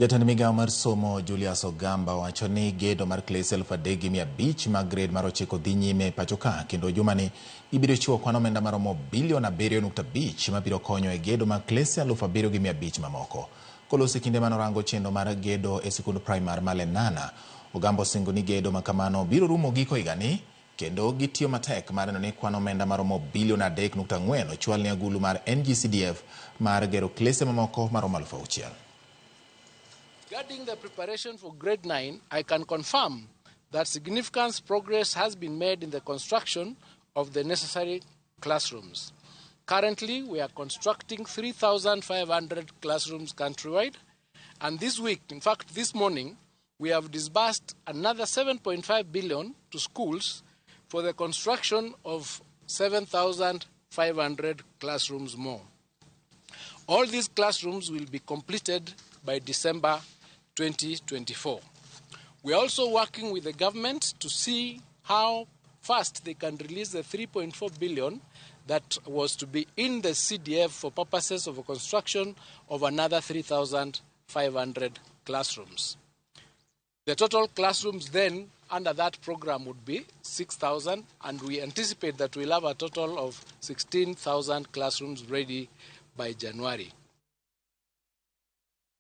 Jatend migao mar somo Julius Ogamba wacho ni gedo mar klese 3,500 mag gred mar 9 dhi nyime pacho ka, kendo jumani ibiro chiwo kwan omenda maromo bilion 7.5 mabiro konyo e gedo mag klese 7,500 mamoko. Kolosi kinde manorango chenro mar gedo e sikund primar ma Lenana, Ogamba osingo ni gedo makamano biro rumo giko higani, kendo gitiyo matek mar neno ni kwan omenda maromo bilion 3.4 ochwal ni agulu mar NGCDF mar gero klese mamoko maromo 6,000. Regarding the preparation for grade 9, I can confirm that significant progress has been made in the construction of the necessary classrooms. Currently, we are constructing 3,500 classrooms countrywide, and this week, in fact this morning, we have disbursed another 7.5 billion to schools for the construction of 7,500 classrooms more. All these classrooms will be completed by December 2024. We are also working with the government to see how fast they can release the 3.4 billion that was to be in the CDF for purposes of a construction of another 3,500 classrooms. The total classrooms then under that program would be 6,000, and we anticipate that we'll have a total of 16,000 classrooms ready by January.